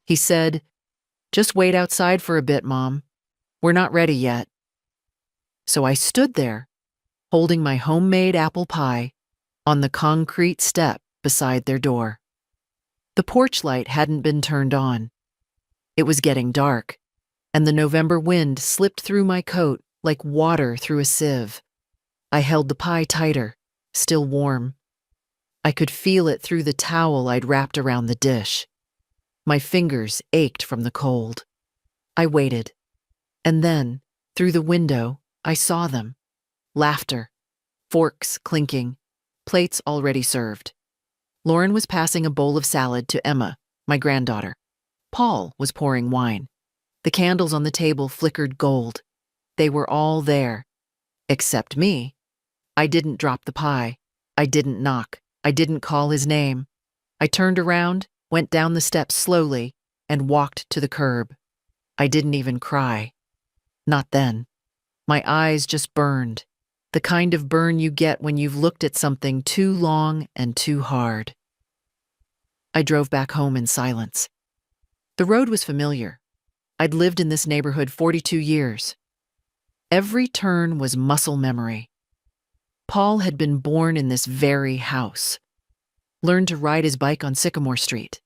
He said, "Just wait outside for a bit, Mom. We're not ready yet." So I stood there, holding my homemade apple pie on the concrete step beside their door. The porch light hadn't been turned on. It was getting dark, and the November wind slipped through my coat like water through a sieve. I held the pie tighter, still warm. I could feel it through the towel I'd wrapped around the dish. My fingers ached from the cold. I waited, and then, through the window, I saw them. Laughter, forks clinking, plates already served. Lauren was passing a bowl of salad to Emma, my granddaughter. Paul was pouring wine. The candles on the table flickered gold. They were all there. Except me. I didn't drop the pie. I didn't knock. I didn't call his name. I turned around, went down the steps slowly, and walked to the curb. I didn't even cry. Not then. My eyes just burned. The kind of burn you get when you've looked at something too long and too hard. I drove back home in silence. The road was familiar. I'd lived in this neighborhood 42 years. Every turn was muscle memory. Paul had been born in this very house. Learned to ride his bike on Sycamore Street.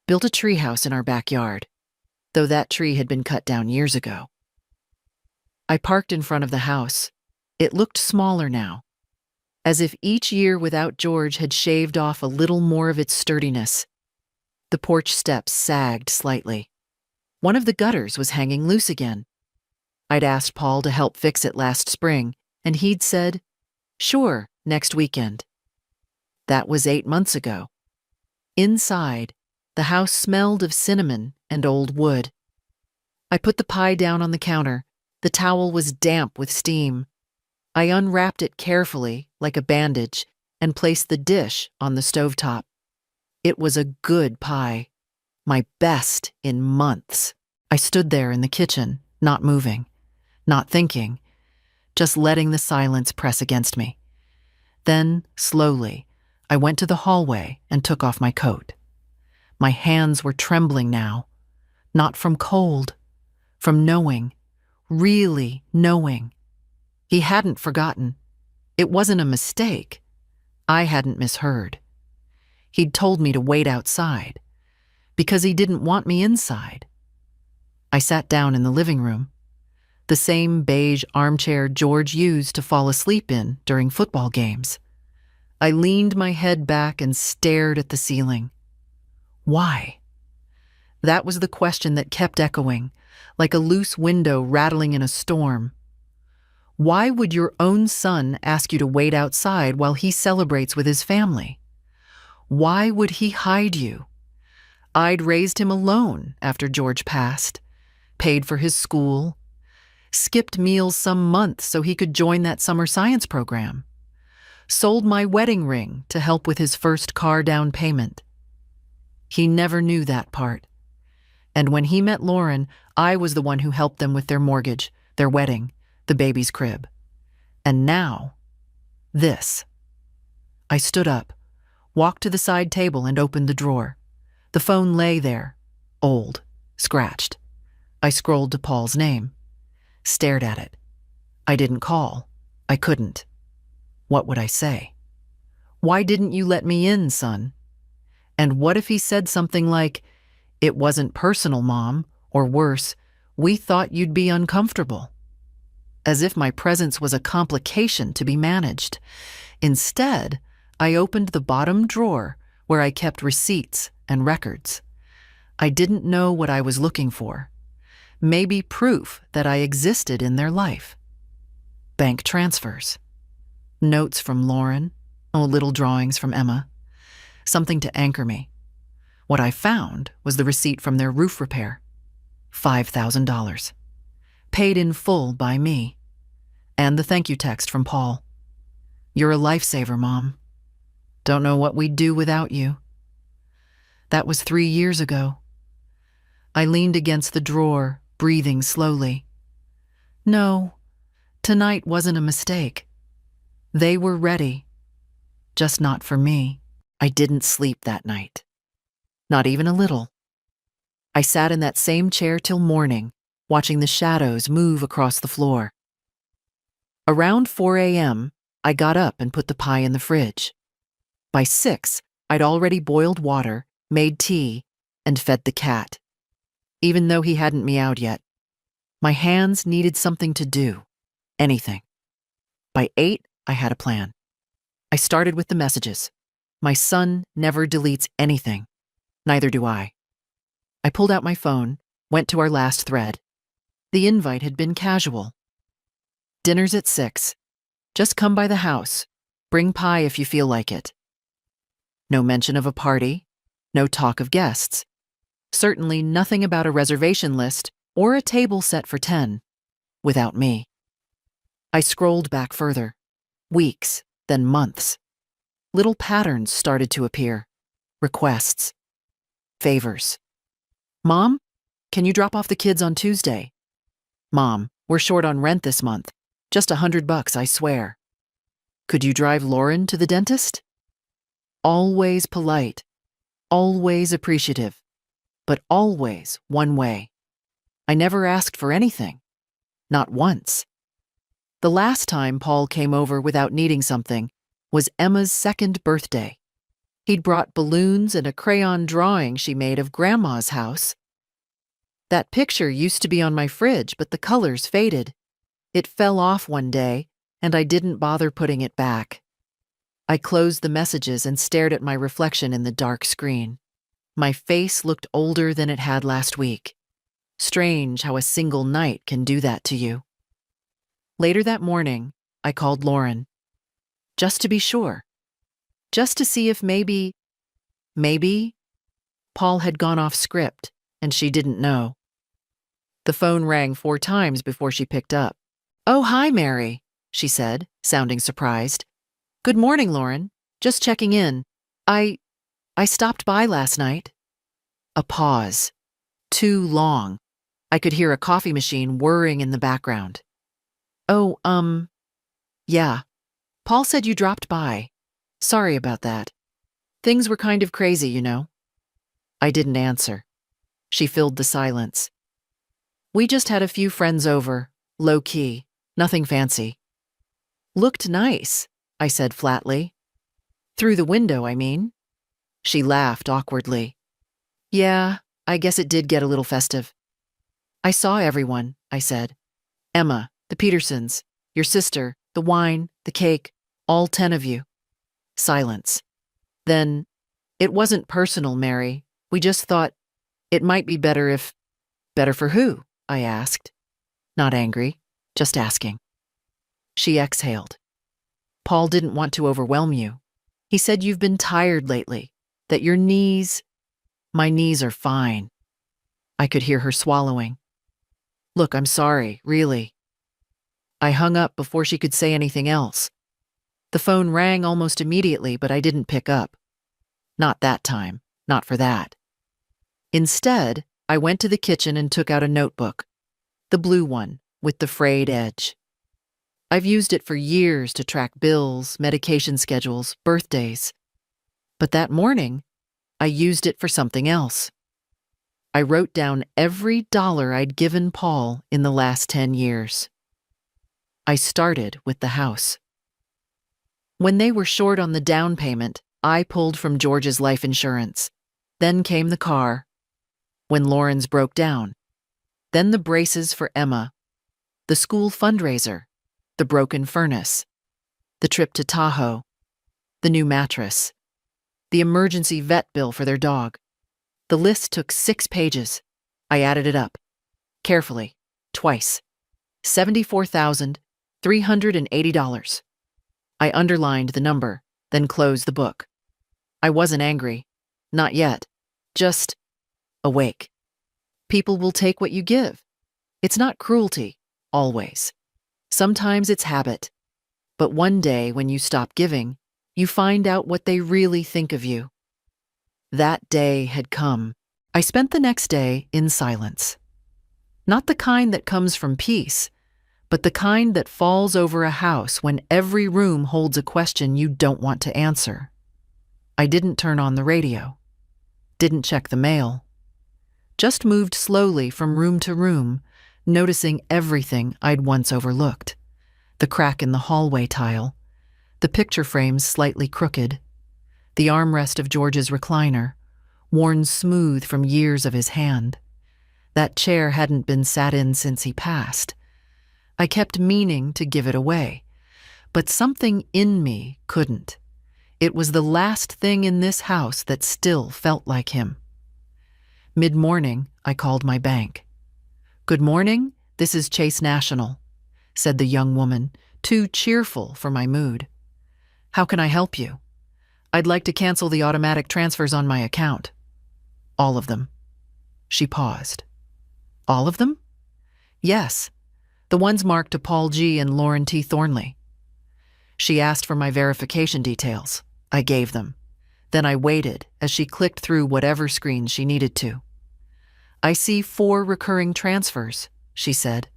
Built a treehouse in our backyard, though that tree had been cut down years ago. I parked in front of the house. It looked smaller now, as if each year without George had shaved off a little more of its sturdiness. The porch steps sagged slightly. One of the gutters was hanging loose again. I'd asked Paul to help fix it last spring, and he'd said, "Sure, next weekend." That was 8 months ago. Inside, the house smelled of cinnamon and old wood. I put the pie down on the counter. The towel was damp with steam. I unwrapped it carefully, like a bandage, and placed the dish on the stovetop. It was a good pie, my best in months. I stood there in the kitchen, not moving, not thinking, just letting the silence press against me. Then, slowly, I went to the hallway and took off my coat. My hands were trembling now, not from cold, from knowing, really knowing. He hadn't forgotten. It wasn't a mistake. I hadn't misheard. He'd told me to wait outside, because he didn't want me inside. I sat down in the living room, the same beige armchair George used to fall asleep in during football games. I leaned my head back and stared at the ceiling. Why? That was the question that kept echoing, like a loose window rattling in a storm. Why would your own son ask you to wait outside while he celebrates with his family? Why would he hide you? I'd raised him alone after George passed, paid for his school, skipped meals some months so he could join that summer science program, sold my wedding ring to help with his first car down payment. He never knew that part. And when he met Lauren, I was the one who helped them with their mortgage, their wedding, the baby's crib. And now, this. I stood up, walked to the side table and opened the drawer. The phone lay there, old, scratched. I scrolled to Paul's name, stared at it. I didn't call. I couldn't. What would I say? Why didn't you let me in, son? And what if he said something like, "It wasn't personal, Mom," or worse, "We thought you'd be uncomfortable." As if my presence was a complication to be managed. Instead, I opened the bottom drawer where I kept receipts and records. I didn't know what I was looking for. Maybe proof that I existed in their life. Bank transfers. Notes from Lauren, little drawings from Emma. Something to anchor me. What I found was the receipt from their roof repair. $5,000. Paid in full by me. And the thank you text from Paul. "You're a lifesaver, Mom. Don't know what we'd do without you." That was 3 years ago. I leaned against the drawer, breathing slowly. No, tonight wasn't a mistake. They were ready. Just not for me. I didn't sleep that night. Not even a little. I sat in that same chair till morning, watching the shadows move across the floor. Around 4 a.m., I got up and put the pie in the fridge. By 6, I'd already boiled water, made tea, and fed the cat. Even though he hadn't meowed yet, my hands needed something to do. Anything. By 8, I had a plan. I started with the messages. My son never deletes anything. Neither do I. I pulled out my phone, went to our last thread. The invite had been casual. Dinner's at 6. Just come by the house. Bring pie if you feel like it. No mention of a party. No talk of guests. Certainly nothing about a reservation list or a table set for 10. Without me. I scrolled back further. Weeks, then months. Little patterns started to appear. Requests. Favors. Mom, can you drop off the kids on Tuesday? Mom, we're short on rent this month. Just $100, I swear. Could you drive Lauren to the dentist? Always polite. Always appreciative. But always one way. I never asked for anything. Not once. The last time Paul came over without needing something was Emma's 2nd birthday. He'd brought balloons and a crayon drawing she made of Grandma's house. That picture used to be on my fridge, but the colors faded. It fell off one day, and I didn't bother putting it back. I closed the messages and stared at my reflection in the dark screen. My face looked older than it had last week. Strange how a single night can do that to you. Later that morning, I called Lauren. Just to be sure. Just to see if maybe, Paul had gone off script and she didn't know. The phone rang 4 times before she picked up. "Oh, hi, Mary," she said, sounding surprised. "Good morning, Lauren. Just checking in. I stopped by last night." A pause. Too long. I could hear a coffee machine whirring in the background. "Oh, yeah. Paul said you dropped by. Sorry about that. Things were kind of crazy, you know." I didn't answer. She filled the silence. "We just had a few friends over, low-key, nothing fancy." "Looked nice," I said flatly. "Through the window, I mean." She laughed awkwardly. "Yeah, I guess it did get a little festive." "I saw everyone," I said. "Emma, the Petersons, your sister, the wine, the cake, all 10 of you." Silence. Then, "It wasn't personal, Mary. We just thought it might be better if—" "Better for who?" I asked. Not angry, just asking. She exhaled. "Paul didn't want to overwhelm you. He said you've been tired lately, that your knees—" "My knees are fine." I could hear her swallowing. "Look, I'm sorry, really." I hung up before she could say anything else. The phone rang almost immediately, but I didn't pick up. Not that time, not for that. Instead, I went to the kitchen and took out a notebook. The blue one, with the frayed edge. I've used it for years to track bills, medication schedules, birthdays. But that morning, I used it for something else. I wrote down every dollar I'd given Paul in the last 10 years. I started with the house. When they were short on the down payment, I pulled from George's life insurance. Then came the car. When Lauren's broke down. Then the braces for Emma. The school fundraiser. The broken furnace. The trip to Tahoe. The new mattress. The emergency vet bill for their dog. The list took 6 pages. I added it up. Carefully. Twice. $74,380. I underlined the number, then closed the book. I wasn't angry. Not yet. Just awake. People will take what you give. It's not cruelty, always. Sometimes it's habit. But one day when you stop giving, you find out what they really think of you. That day had come. I spent the next day in silence. Not the kind that comes from peace, but the kind that falls over a house when every room holds a question you don't want to answer. I didn't turn on the radio. Didn't check the mail. Just moved slowly from room to room, noticing everything I'd once overlooked. The crack in the hallway tile, the picture frames slightly crooked, the armrest of George's recliner, worn smooth from years of his hand. That chair hadn't been sat in since he passed. I kept meaning to give it away, but something in me couldn't. It was the last thing in this house that still felt like him. Mid-morning, I called my bank. "Good morning, this is Chase National," said the young woman, too cheerful for my mood. "How can I help you? I'd like to cancel the automatic transfers on my account." "All of them." She paused. "All of them?" "Yes, the ones marked to Paul G. and Lauren T. Thornley." She asked for my verification details. I gave them. Then I waited as she clicked through whatever screens she needed to. "I see 4 recurring transfers," she said.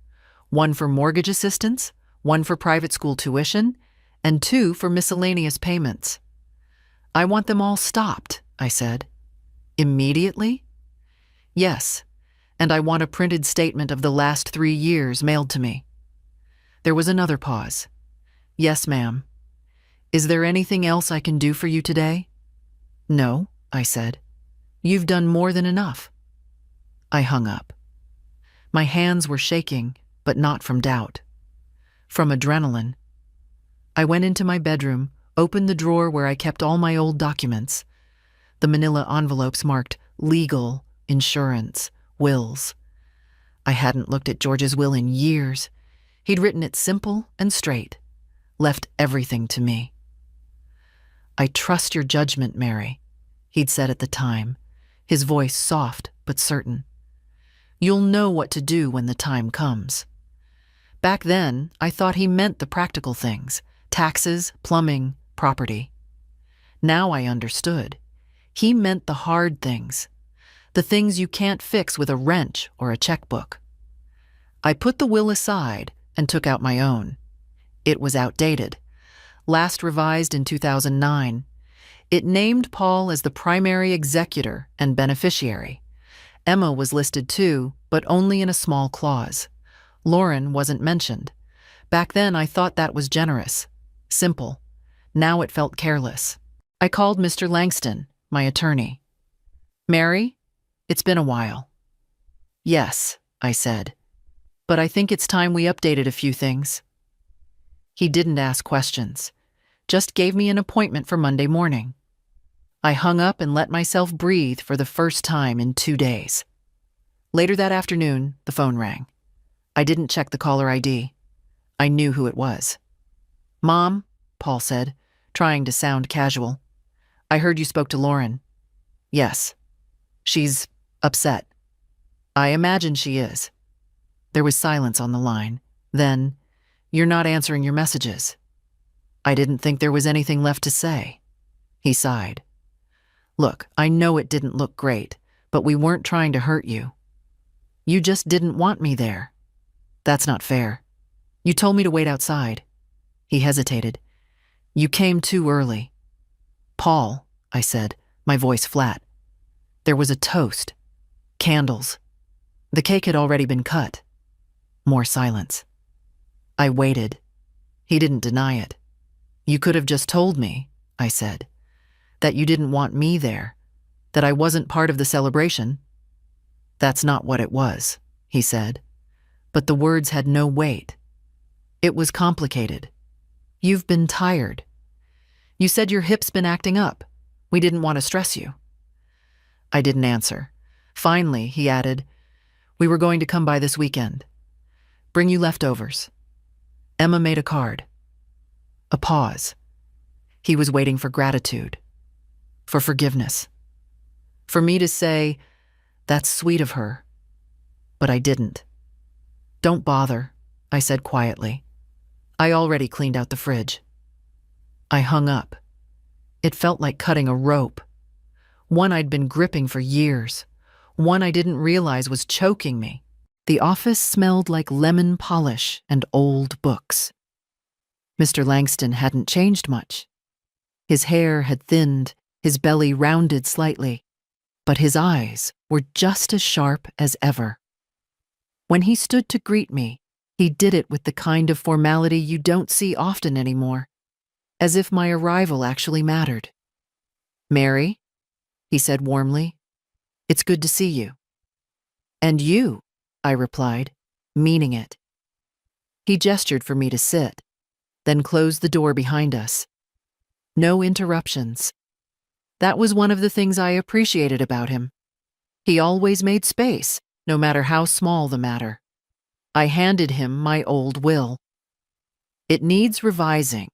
"1 for mortgage assistance, 1 for private school tuition, and 2 for miscellaneous payments." "I want them all stopped," I said. "Immediately?" "Yes, and I want a printed statement of the last 3 years mailed to me." There was another pause. "Yes, ma'am. Is there anything else I can do for you today?" "No," I said. "You've done more than enough." I hung up. My hands were shaking, but not from doubt. From adrenaline. I went into my bedroom, opened the drawer where I kept all my old documents. The manila envelopes marked legal, insurance, wills. I hadn't looked at George's will in years. He'd written it simple and straight, left everything to me. "I trust your judgment, Mary," he'd said at the time, his voice soft but certain. "You'll know what to do when the time comes." Back then, I thought he meant the practical things, taxes, plumbing, property. Now I understood. He meant the hard things, the things you can't fix with a wrench or a checkbook. I put the will aside and took out my own. It was outdated. Last revised in 2009. It named Paul as the primary executor and beneficiary. Emma was listed too, but only in a small clause. Lauren wasn't mentioned. Back then I thought that was generous, simple. Now it felt careless. I called Mr. Langston, my attorney. "Mary, it's been a while." "Yes," I said. "But I think it's time we updated a few things." He didn't ask questions, just gave me an appointment for Monday morning. I hung up and let myself breathe for the first time in 2 days. Later that afternoon, the phone rang. I didn't check the caller ID. I knew who it was. "Mom," Paul said, trying to sound casual. "I heard you spoke to Lauren." "Yes. She's upset." "I imagine she is." There was silence on the line. Then, "You're not answering your messages." I didn't think there was anything left to say. He sighed. "Look, I know it didn't look great, but we weren't trying to hurt you. You just didn't want me there. That's not fair. You told me to wait outside." He hesitated. "You came too early." "Paul," I said, my voice flat. There was a toast. Candles. The cake had already been cut. More silence. I waited. He didn't deny it. "You could have just told me," I said, "that you didn't want me there, that I wasn't part of the celebration." "That's not what it was," he said, but the words had no weight. "It was complicated. You've been tired. You said your hip's been acting up. We didn't want to stress you." I didn't answer. Finally, he added, "We were going to come by this weekend. Bring you leftovers." Emma made a card. A pause. He was waiting for gratitude, for forgiveness, for me to say, "That's sweet of her." But I didn't. "Don't bother," I said quietly. "I already cleaned out the fridge." I hung up. It felt like cutting a rope, one I'd been gripping for years, one I didn't realize was choking me. The office smelled like lemon polish and old books. Mr. Langston hadn't changed much. His hair had thinned, his belly rounded slightly. but his eyes were just as sharp as ever. When he stood to greet me, he did it with the kind of formality you don't see often anymore, as if my arrival actually mattered. "Mary," he said warmly, "it's good to see you." "And you," I replied, meaning it. He gestured for me to sit, then closed the door behind us. No interruptions. That was one of the things I appreciated about him. He always made space, no matter how small the matter. I handed him my old will. "It needs revising."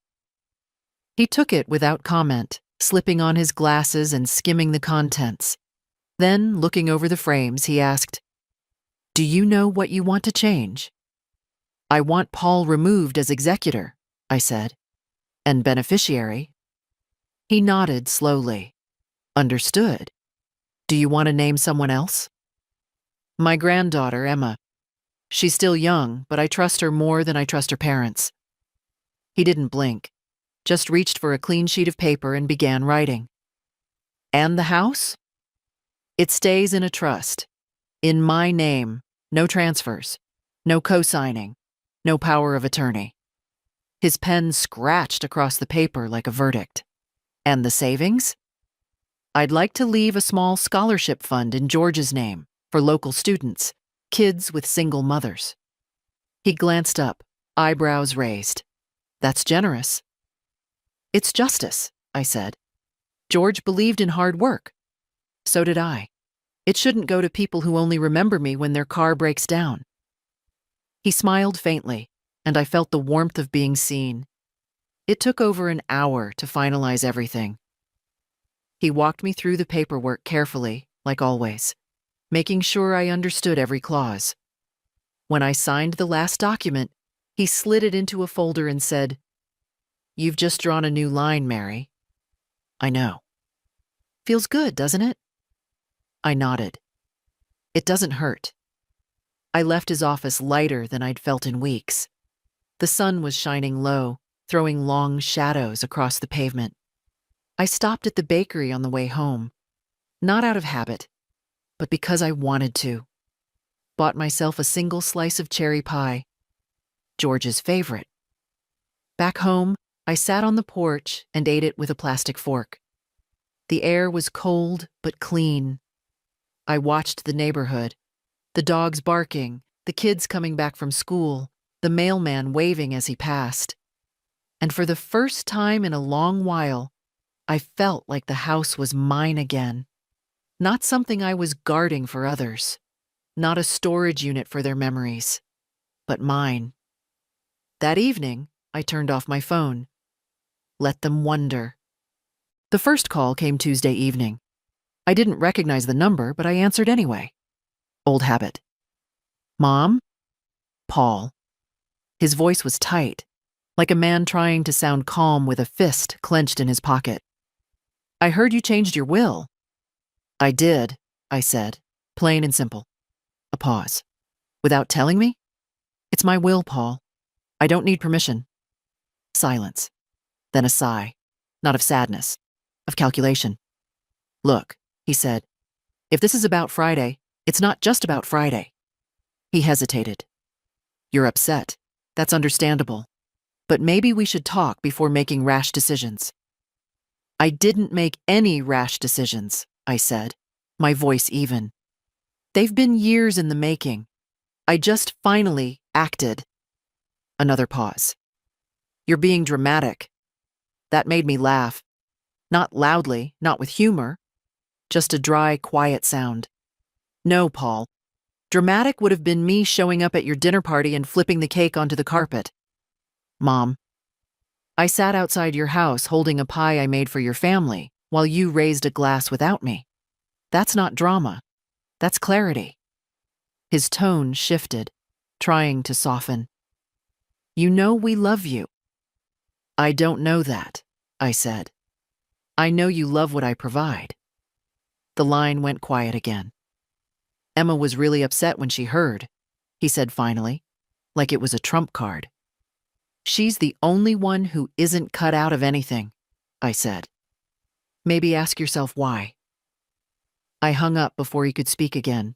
He took it without comment, slipping on his glasses and skimming the contents. Then, looking over the frames, he asked, "Do you know what you want to change?" "I want Paul removed as executor," I said. "And beneficiary?" He nodded slowly. "Understood. Do you want to name someone else?" "My granddaughter, Emma. She's still young, but I trust her more than I trust her parents." He didn't blink, just reached for a clean sheet of paper and began writing. "And the house?" "It stays in a trust. In my name. No transfers. No co-signing. No power of attorney." His pen scratched across the paper like a verdict. "And the savings?" "I'd like to leave a small scholarship fund in George's name for local students, kids with single mothers." He glanced up, eyebrows raised. "That's generous." "It's justice," I said. "George believed in hard work. So did I. It shouldn't go to people who only remember me when their car breaks down." He smiled faintly, and I felt the warmth of being seen. It took over an hour to finalize everything. He walked me through the paperwork carefully, like always, making sure I understood every clause. When I signed the last document, he slid it into a folder and said, "You've just drawn a new line, Mary." "I know." "Feels good, doesn't it?" I nodded. "It doesn't hurt." I left his office lighter than I'd felt in weeks. The sun was shining low, throwing long shadows across the pavement. I stopped at the bakery on the way home, not out of habit, but because I wanted to. Bought myself a single slice of cherry pie, George's favorite. Back home, I sat on the porch and ate it with a plastic fork. The air was cold but clean. I watched the neighborhood, the dogs barking, the kids coming back from school, the mailman waving as he passed. And for the first time in a long while, I felt like the house was mine again. Not something I was guarding for others, not a storage unit for their memories, but mine. That evening, I turned off my phone. Let them wonder. The first call came Tuesday evening. I didn't recognize the number, but I answered anyway. Old habit. "Mom?" Paul. His voice was tight, like a man trying to sound calm with a fist clenched in his pocket. "I heard you changed your will." "I did," I said, plain and simple. A pause. "Without telling me?" "It's my will, Paul. I don't need permission." Silence. Then a sigh. Not of sadness, of calculation. "Look," he said, "if this is about Friday, it's not just about Friday." He hesitated. "You're upset. That's understandable. But maybe we should talk before making rash decisions." "I didn't make any rash decisions," I said, my voice even. "They've been years in the making. I just finally acted." Another pause. "You're being dramatic." That made me laugh. Not loudly, not with humor, just a dry, quiet sound. "No, Paul. Dramatic would have been me showing up at your dinner party and flipping the cake onto the carpet." "Mom, I sat outside your house holding a pie I made for your family while you raised a glass without me. That's not drama. That's clarity." His tone shifted, trying to soften. "You know we love you." "I don't know that," I said. "I know you love what I provide." The line went quiet again. "Emma was really upset when she heard," he said finally, like it was a trump card. "She's the only one who isn't cut out of anything," I said. "Maybe ask yourself why." I hung up before he could speak again.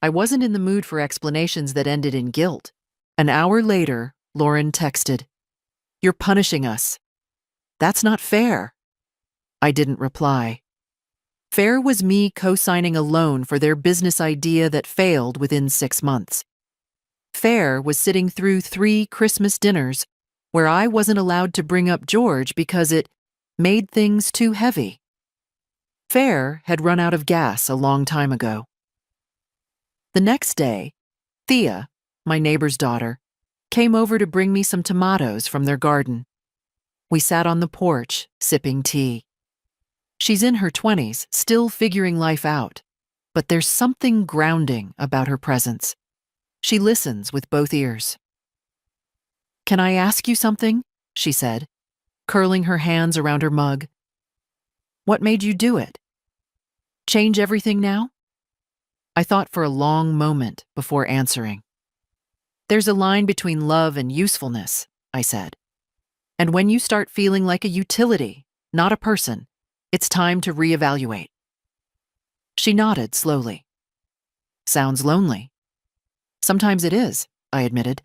I wasn't in the mood for explanations that ended in guilt. An hour later, Lauren texted, "You're punishing us. That's not fair." I didn't reply. Fair was me co-signing a loan for their business idea that failed within 6 months. Fair was sitting through 3 Christmas dinners where I wasn't allowed to bring up George because it made things too heavy. Fair had run out of gas a long time ago. The next day, Thea, my neighbor's daughter, came over to bring me some tomatoes from their garden. We sat on the porch, sipping tea. She's in her 20s, still figuring life out, but there's something grounding about her presence. She listens with both ears. "Can I ask you something?" she said, curling her hands around her mug. "What made you do it? Change everything now?" I thought for a long moment before answering. "There's a line between love and usefulness," I said. "And when you start feeling like a utility, not a person, it's time to reevaluate." She nodded slowly. "Sounds lonely." "Sometimes it is," I admitted.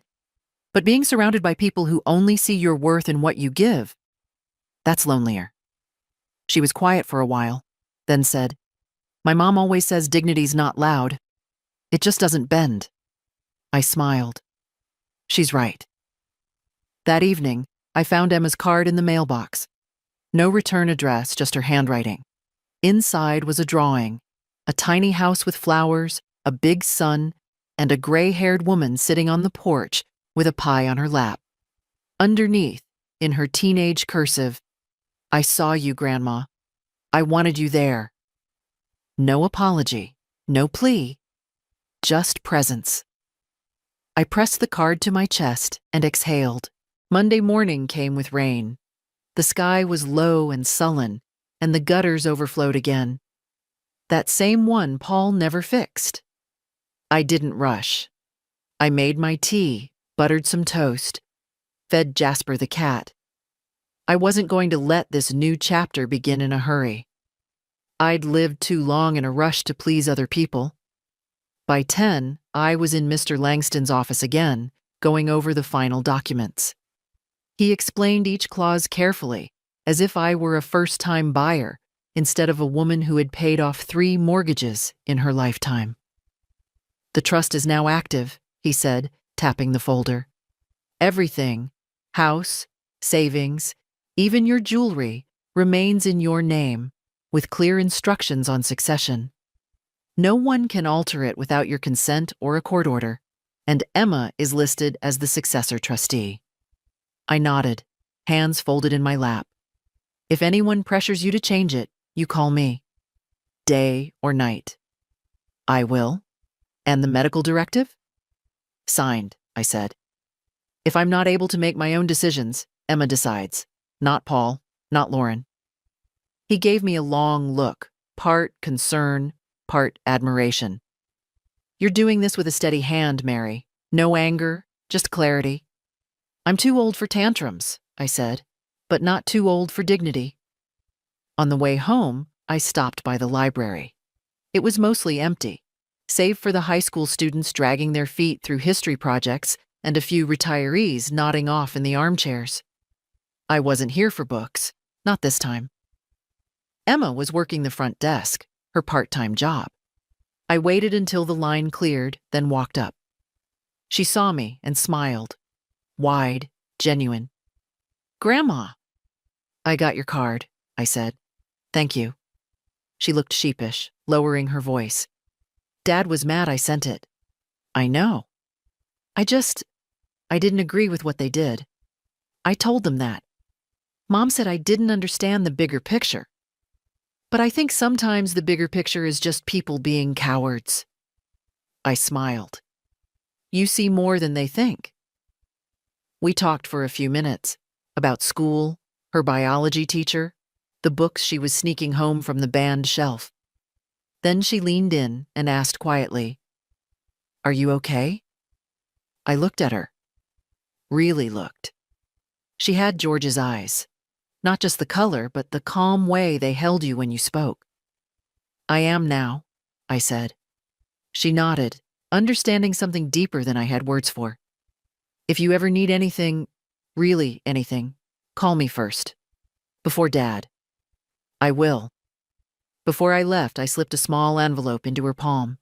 "But being surrounded by people who only see your worth in what you give, that's lonelier." She was quiet for a while, then said, "My mom always says dignity's not loud. It just doesn't bend." I smiled. She's right. That evening, I found Emma's card in the mailbox. No return address, just her handwriting. Inside was a drawing, a tiny house with flowers, a big sun, and a gray-haired woman sitting on the porch with a pie on her lap. Underneath, in her teenage cursive, "I saw you, Grandma. I wanted you there." No apology, no plea, just presence. I pressed the card to my chest and exhaled. Monday morning came with rain. The sky was low and sullen, and the gutters overflowed again. That same one Paul never fixed. I didn't rush. I made my tea, buttered some toast, fed Jasper the cat. I wasn't going to let this new chapter begin in a hurry. I'd lived too long in a rush to please other people. By 10, I was in Mr. Langston's office again, going over the final documents. He explained each clause carefully, as if I were a first-time buyer, instead of a woman who had paid off 3 mortgages in her lifetime. "The trust is now active," he said, tapping the folder. "Everything, house, savings, even your jewelry, remains in your name, with clear instructions on succession. No one can alter it without your consent or a court order, and Emma is listed as the successor trustee." I nodded, hands folded in my lap. "If anyone pressures you to change it, you call me. Day or night." "I will. And the medical directive?" "Signed," I said. "If I'm not able to make my own decisions, Emma decides. Not Paul, not Lauren." He gave me a long look, part concern, part admiration. "You're doing this with a steady hand, Mary. No anger, just clarity." "I'm too old for tantrums," I said, "but not too old for dignity." On the way home, I stopped by the library. It was mostly empty, save for the high school students dragging their feet through history projects and a few retirees nodding off in the armchairs. I wasn't here for books, not this time. Emma was working the front desk, her part-time job. I waited until the line cleared, then walked up. She saw me and smiled. Wide, genuine. "Grandma." "I got your card," I said. "Thank you." She looked sheepish, lowering her voice. "Dad was mad I sent it." "I know. I didn't agree with what they did. I told them that. Mom said I didn't understand the bigger picture. But I think sometimes the bigger picture is just people being cowards." I smiled. "You see more than they think." We talked for a few minutes about school, her biology teacher, the books she was sneaking home from the banned shelf. Then she leaned in and asked quietly, "Are you okay?" I looked at her. Really looked. She had George's eyes. Not just the color, but the calm way they held you when you spoke. I am now, I said. She nodded, understanding something deeper than I had words for. If you ever need anything, really anything, call me first. Before Dad. I will. Before I left, I slipped a small envelope into her palm.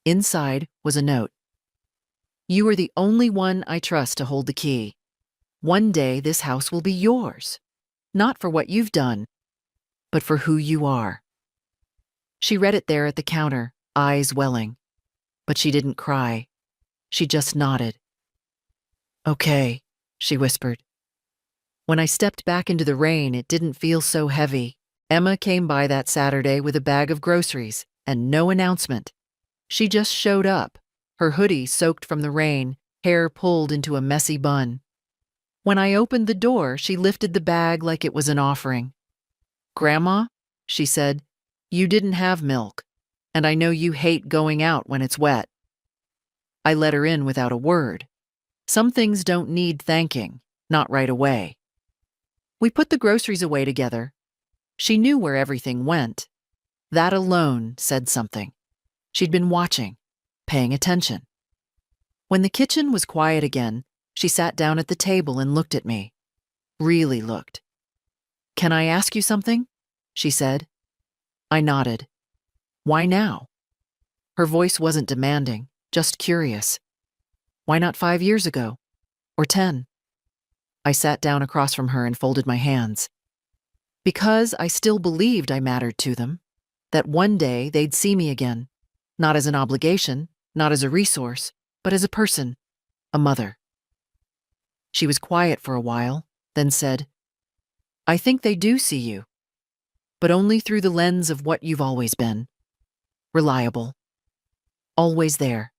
Inside was a note. You are the only one I trust to hold the key. One day this house will be yours. Not for what you've done, but for who you are. She read it there at the counter, eyes welling. But she didn't cry. She just nodded. Okay, she whispered. When I stepped back into the rain, it didn't feel so heavy. Emma came by that Saturday with a bag of groceries and no announcement. She just showed up, her hoodie soaked from the rain, hair pulled into a messy bun. When I opened the door, she lifted the bag like it was an offering. Grandma, she said, you didn't have milk, and I know you hate going out when it's wet. I let her in without a word. Some things don't need thanking, not right away. We put the groceries away together. She knew where everything went. That alone said something. She'd been watching, paying attention. When the kitchen was quiet again, she sat down at the table and looked at me. Really looked. Can I ask you something? She said. I nodded. Why now? Her voice wasn't demanding, just curious. Why not 5 years ago? Or 10? I sat down across from her and folded my hands. Because I still believed I mattered to them, that one day they'd see me again, not as an obligation, not as a resource, but as a person, a mother. She was quiet for a while, then said, I think they do see you, but only through the lens of what you've always been. Reliable. Always there.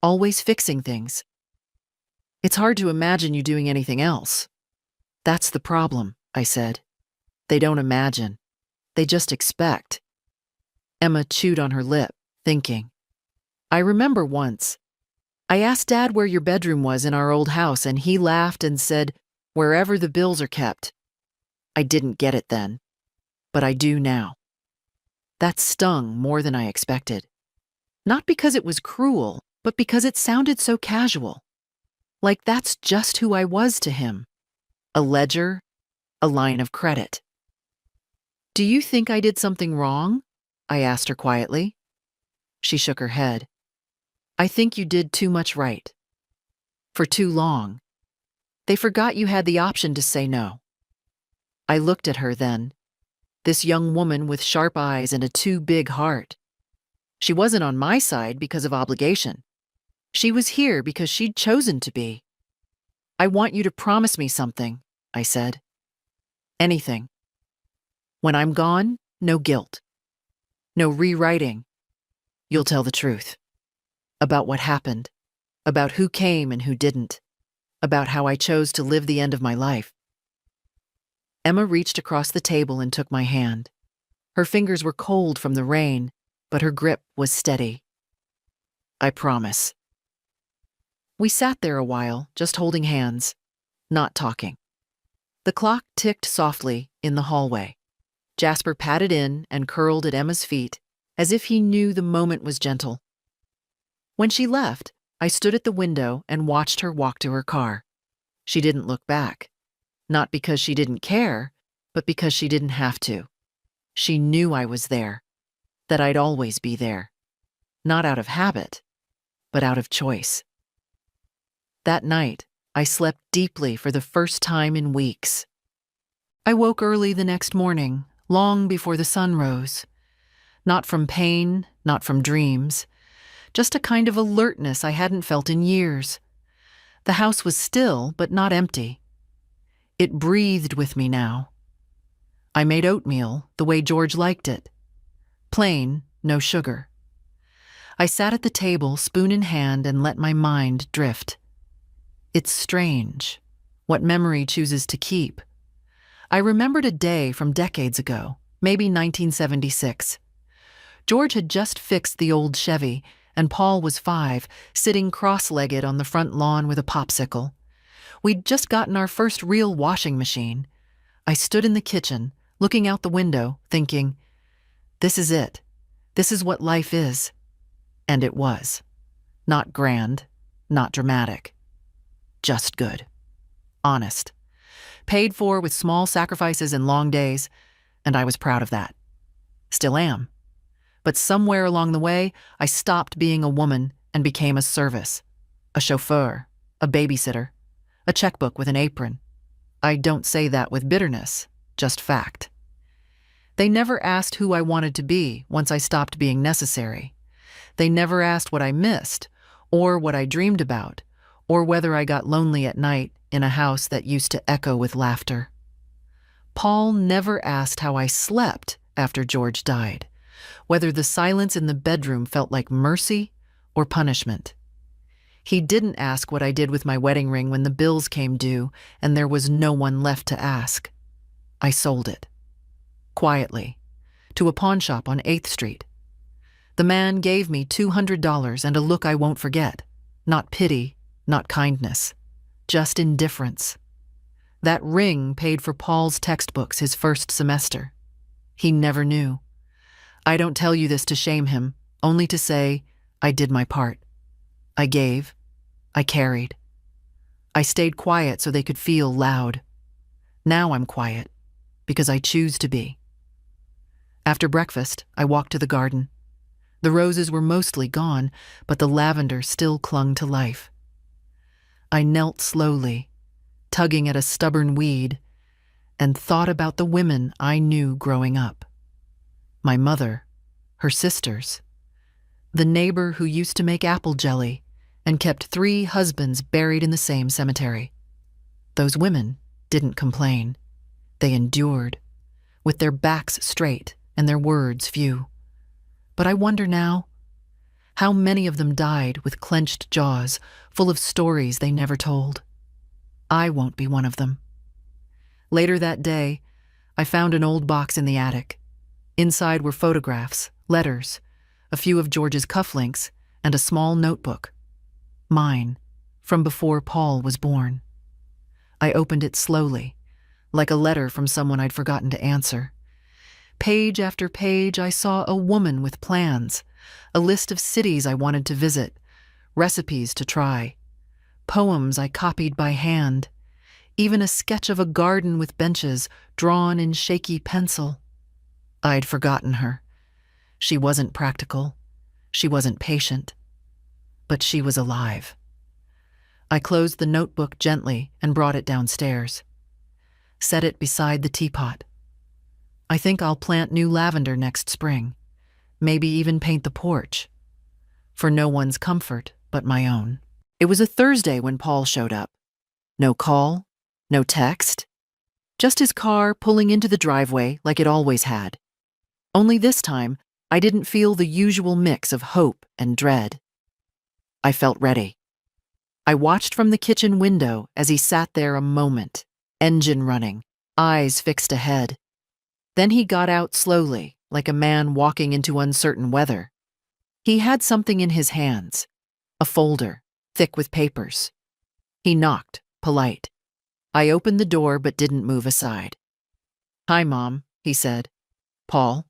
Always fixing things. It's hard to imagine you doing anything else. That's the problem, I said. They don't imagine. They just expect. Emma chewed on her lip, thinking. I remember once. I asked Dad where your bedroom was in our old house, and he laughed and said, wherever the bills are kept. I didn't get it then, but I do now. That stung more than I expected. Not because it was cruel, but because it sounded so casual. Like that's just who I was to him. A ledger, a line of credit. Do you think I did something wrong? I asked her quietly. She shook her head. I think you did too much right. For too long. They forgot you had the option to say no. I looked at her then, this young woman with sharp eyes and a too big heart. She wasn't on my side because of obligation. She was here because she'd chosen to be. I want you to promise me something, I said. Anything. When I'm gone, no guilt. No rewriting. You'll tell the truth. About what happened. About who came and who didn't. About how I chose to live the end of my life. Emma reached across the table and took my hand. Her fingers were cold from the rain, but her grip was steady. I promise. We sat there a while, just holding hands, not talking. The clock ticked softly in the hallway. Jasper patted in and curled at Emma's feet, as if he knew the moment was gentle. When she left, I stood at the window and watched her walk to her car. She didn't look back. Not because she didn't care, but because she didn't have to. She knew I was there, that I'd always be there. Not out of habit, but out of choice. That night, I slept deeply for the first time in weeks. I woke early the next morning, long before the sun rose. Not from pain, not from dreams, just a kind of alertness I hadn't felt in years. The house was still, but not empty. It breathed with me now. I made oatmeal the way George liked it. Plain, no sugar. I sat at the table, spoon in hand, and let my mind drift. It's strange, what memory chooses to keep. I remembered a day from decades ago, maybe 1976. George had just fixed the old Chevy, and Paul was 5, sitting cross-legged on the front lawn with a popsicle. We'd just gotten our first real washing machine. I stood in the kitchen, looking out the window, thinking, this is it. This is what life is. And it was. Not grand, not dramatic. Just good. Honest. Paid for with small sacrifices and long days, and I was proud of that. Still am. But somewhere along the way, I stopped being a woman and became a service. A chauffeur, a babysitter, a checkbook with an apron. I don't say that with bitterness, just fact. They never asked who I wanted to be once I stopped being necessary. They never asked what I missed, or what I dreamed about, or whether I got lonely at night in a house that used to echo with laughter. Paul never asked how I slept after George died, whether the silence in the bedroom felt like mercy or punishment. He didn't ask what I did with my wedding ring when the bills came due and there was no one left to ask. I sold it. Quietly. To a pawn shop on 8th Street. The man gave me $200 and a look I won't forget. Not pity, not kindness. Just indifference. That ring paid for Paul's textbooks his first semester. He never knew. I don't tell you this to shame him, only to say I did my part. I gave. I carried. I stayed quiet so they could feel loud. Now I'm quiet, because I choose to be. After breakfast, I walked to the garden. The roses were mostly gone, but the lavender still clung to life. I knelt slowly, tugging at a stubborn weed, and thought about the women I knew growing up. My mother, her sisters, the neighbor who used to make apple jelly and kept 3 husbands buried in the same cemetery. Those women didn't complain. They endured, with their backs straight and their words few. But I wonder now, how many of them died with clenched jaws, full of stories they never told. I won't be one of them. Later that day, I found an old box in the attic. Inside were photographs, letters, a few of George's cufflinks, and a small notebook. Mine, from before Paul was born. I opened it slowly, like a letter from someone I'd forgotten to answer. Page after page, I saw a woman with plans, a list of cities I wanted to visit, recipes to try, poems I copied by hand, even a sketch of a garden with benches drawn in shaky pencil. I'd forgotten her. She wasn't practical. She wasn't patient. But she was alive. I closed the notebook gently and brought it downstairs. Set it beside the teapot. I think I'll plant new lavender next spring, maybe even paint the porch. For no one's comfort but my own. It was a Thursday when Paul showed up. No call, no text. Just his car pulling into the driveway like it always had. Only this time, I didn't feel the usual mix of hope and dread. I felt ready. I watched from the kitchen window as he sat there a moment, engine running, eyes fixed ahead. Then he got out slowly, like a man walking into uncertain weather. He had something in his hands, a folder, thick with papers. He knocked, polite. I opened the door but didn't move aside. "Hi, Mom," he said. "Paul?"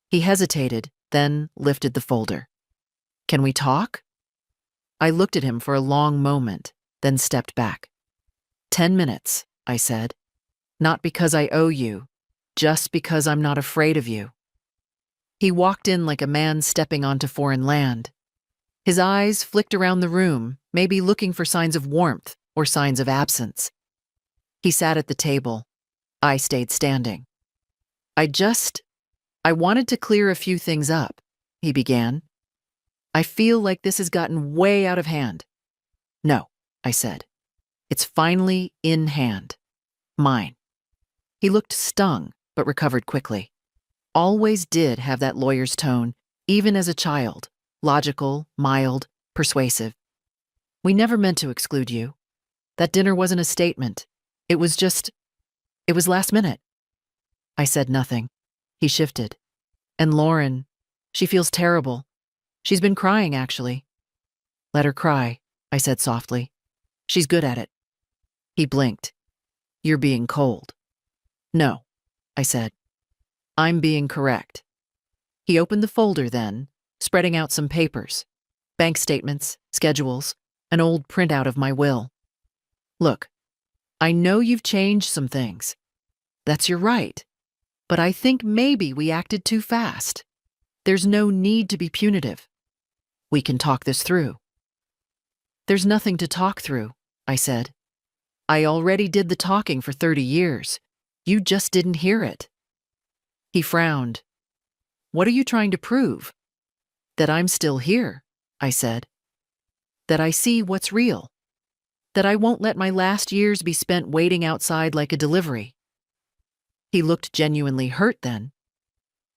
He hesitated, then lifted the folder. "Can we talk?" I looked at him for a long moment, then stepped back. 10 minutes, I said. "Not because I owe you, just because I'm not afraid of you." He walked in like a man stepping onto foreign land. His eyes flicked around the room, maybe looking for signs of warmth or signs of absence. He sat at the table. I stayed standing. I wanted to clear a few things up," he began. "I feel like this has gotten way out of hand." "No," I said. "It's finally in hand. Mine." He looked stung, but recovered quickly. Always did have that lawyer's tone, even as a child, logical, mild, persuasive. "We never meant to exclude you. That dinner wasn't a statement. It was last minute." I said nothing. He shifted. "And Lauren, she feels terrible. She's been crying, actually." "Let her cry," I said softly. "She's good at it." He blinked. "You're being cold." "No," I said. "I'm being correct." He opened the folder then, spreading out some papers, bank statements, schedules, an old printout of my will. Look, I know you've changed some things. That's your right. But I think maybe we acted too fast. There's no need to be punitive. We can talk this through. There's nothing to talk through, I said. I already did the talking for 30 years. You just didn't hear it. He frowned. What are you trying to prove? That I'm still here, I said. That I see what's real. That I won't let my last years be spent waiting outside like a delivery. He looked genuinely hurt then,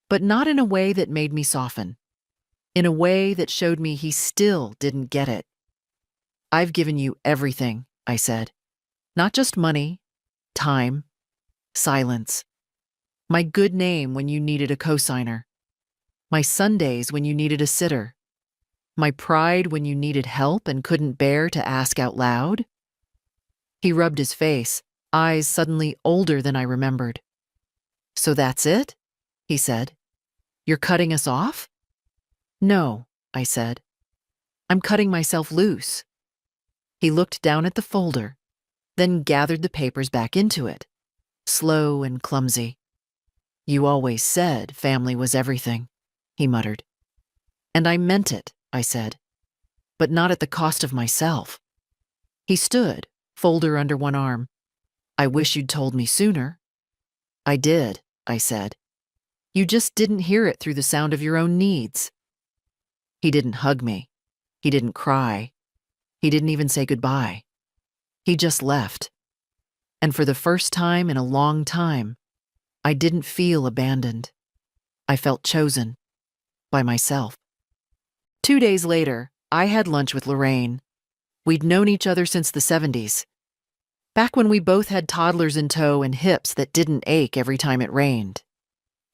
but not in a way that made me soften. In a way that showed me he still didn't get it. I've given you everything, I said. Not just money, time, silence. My good name when you needed a cosigner. My Sundays when you needed a sitter. My pride when you needed help and couldn't bear to ask out loud. He rubbed his face, eyes suddenly older than I remembered. So that's it? He said. You're cutting us off? No, I said. I'm cutting myself loose. He looked down at the folder, then gathered the papers back into it, slow and clumsy. You always said family was everything, he muttered. And I meant it, I said, but not at the cost of myself. He stood, folder under one arm. I wish you'd told me sooner. I did, I said. You just didn't hear it through the sound of your own needs. He didn't hug me. He didn't cry. He didn't even say goodbye. He just left. And for the first time in a long time, I didn't feel abandoned. I felt chosen. By myself. 2 days later, I had lunch with Lorraine. We'd known each other since the 70s. Back when we both had toddlers in tow and hips that didn't ache every time it rained.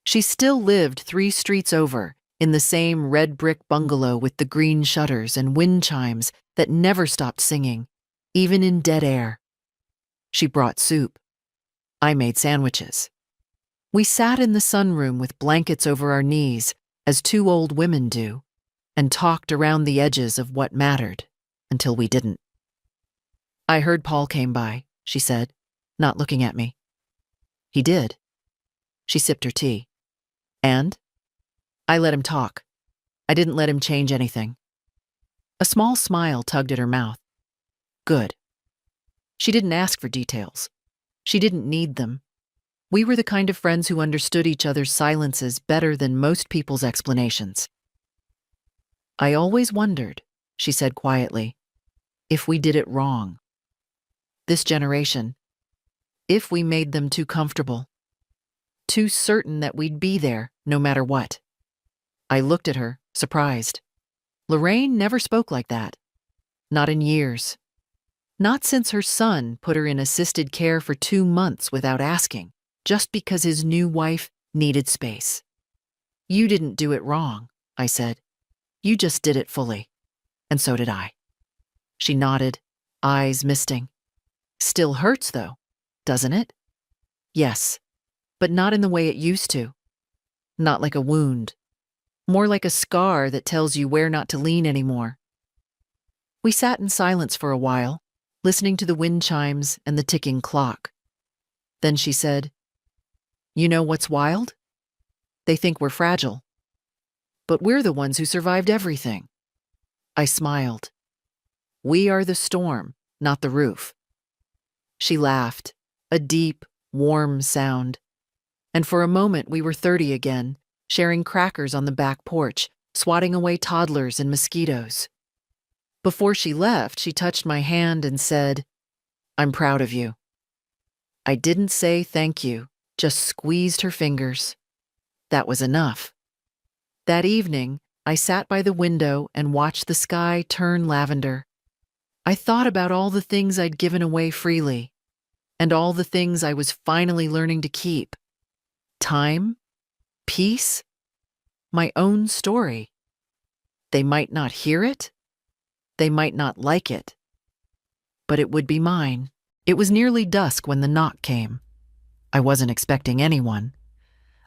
She still lived 3 streets over, in the same red brick bungalow with the green shutters and wind chimes that never stopped singing, even in dead air. She brought soup. I made sandwiches. We sat in the sunroom with blankets over our knees, as 2 old women do, and talked around the edges of what mattered, until we didn't. I heard Paul came by, she said, not looking at me. He did. She sipped her tea. And? I let him talk. I didn't let him change anything. A small smile tugged at her mouth. Good. She didn't ask for details. She didn't need them. We were the kind of friends who understood each other's silences better than most people's explanations. I always wondered, she said quietly, if we did it wrong. This generation, if we made them too comfortable, too certain that we'd be there no matter what. I looked at her, surprised. Lorraine never spoke like that. Not in years. Not since her son put her in assisted care for 2 months without asking, just because his new wife needed space. You didn't do it wrong, I said. You just did it fully. And so did I. She nodded, eyes misting. Still hurts, though, doesn't it? Yes, but not in the way it used to. Not like a wound. More like a scar that tells you where not to lean anymore. We sat in silence for a while, listening to the wind chimes and the ticking clock. Then she said, You know what's wild? They think we're fragile. But we're the ones who survived everything. I smiled. We are the storm, not the roof. She laughed, a deep, warm sound. And for a moment we were 30 again, sharing crackers on the back porch, swatting away toddlers and mosquitoes. Before she left, she touched my hand and said, I'm proud of you. I didn't say thank you, just squeezed her fingers. That was enough. That evening, I sat by the window and watched the sky turn lavender. I thought about all the things I'd given away freely, and all the things I was finally learning to keep. Time, peace, my own story. They might not hear it. They might not like it. But it would be mine. It was nearly dusk when the knock came. I wasn't expecting anyone.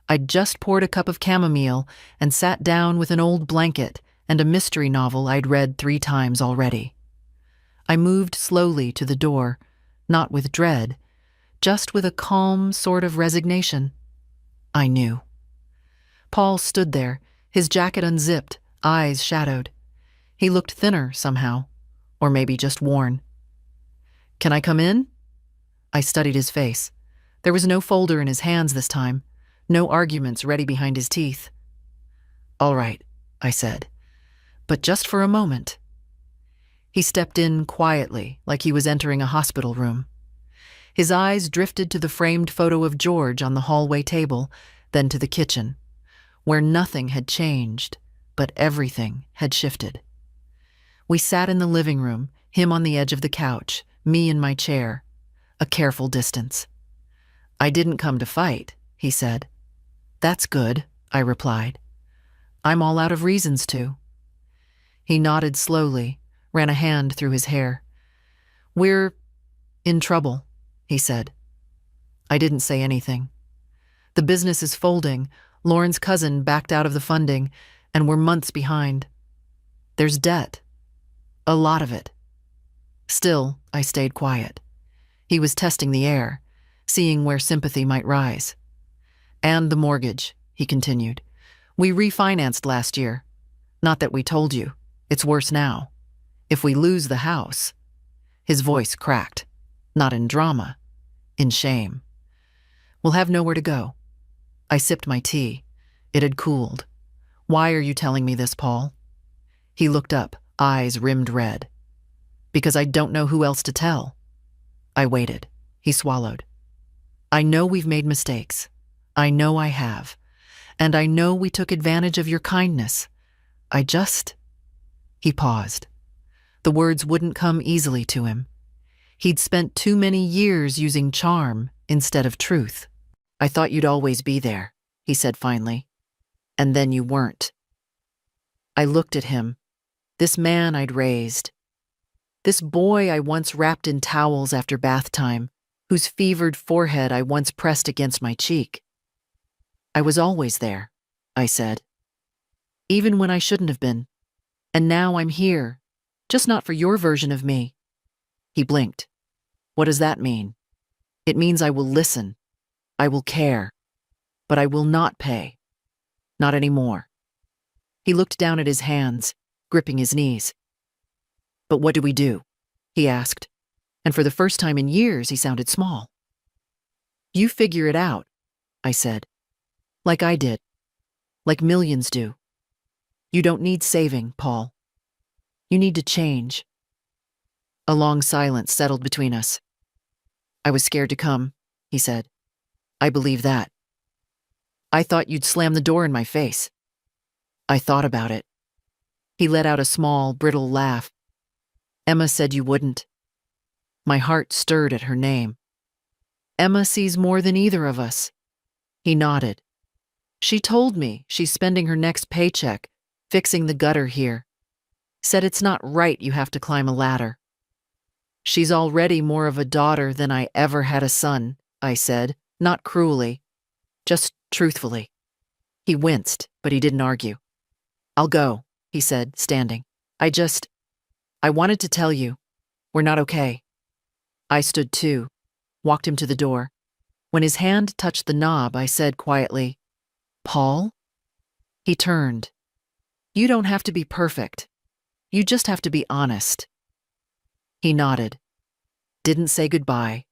I'd just poured a cup of chamomile and sat down with an old blanket and a mystery novel I'd read 3 times already. I moved slowly to the door, not with dread, just with a calm sort of resignation. I knew. Paul stood there, his jacket unzipped, eyes shadowed. He looked thinner somehow, or maybe just worn. "Can I come in?" I studied his face. There was no folder in his hands this time, no arguments ready behind his teeth. "All right," I said, "but just for a moment." He stepped in quietly, like he was entering a hospital room. His eyes drifted to the framed photo of George on the hallway table, then to the kitchen, where nothing had changed, but everything had shifted. We sat in the living room, him on the edge of the couch, me in my chair, a careful distance. "I didn't come to fight," he said. "That's good," I replied. "I'm all out of reasons to." He nodded slowly, ran a hand through his hair. "We're in trouble," he said. I didn't say anything. The business is folding, Lauren's cousin backed out of the funding, and we're months behind. There's debt. A lot of it. Still, I stayed quiet. He was testing the air, seeing where sympathy might rise. "And the mortgage," he continued. "We refinanced last year. Not that we told you. It's worse now. If we lose the house..." His voice cracked. Not in drama, in shame. "We'll have nowhere to go." I sipped my tea. It had cooled. "Why are you telling me this, Paul?" He looked up, eyes rimmed red. "Because I don't know who else to tell." I waited. He swallowed. "I know we've made mistakes. I know I have. And I know we took advantage of your kindness. I just..." He paused. The words wouldn't come easily to him. He'd spent too many years using charm instead of truth. "I thought you'd always be there," he said finally. "And then you weren't." I looked at him, this man I'd raised, this boy I once wrapped in towels after bath time, whose fevered forehead I once pressed against my cheek. "I was always there," I said. "Even when I shouldn't have been. And now I'm here, just not for your version of me." He blinked. "What does that mean?" "It means I will listen. I will care. But I will not pay. Not anymore." He looked down at his hands, gripping his knees. "But what do we do?" he asked, and for the first time in years he sounded small. "You figure it out," I said. "Like I did. Like millions do. You don't need saving, Paul. You need to change." A long silence settled between us. "I was scared to come," he said. "I believe that. I thought you'd slam the door in my face." I thought about it. He let out a small, brittle laugh. "Emma said you wouldn't." My heart stirred at her name. "Emma sees more than either of us." He nodded. "She told me she's spending her next paycheck fixing the gutter here. Said it's not right you have to climb a ladder." "She's already more of a daughter than I ever had a son," I said, not cruelly, just truthfully. He winced, but he didn't argue. "I'll go," he said, standing. I wanted to tell you, we're not okay." I stood too, walked him to the door. When his hand touched the knob, I said quietly, "Paul?" He turned. "You don't have to be perfect. You just have to be honest." He nodded. Didn't say goodbye.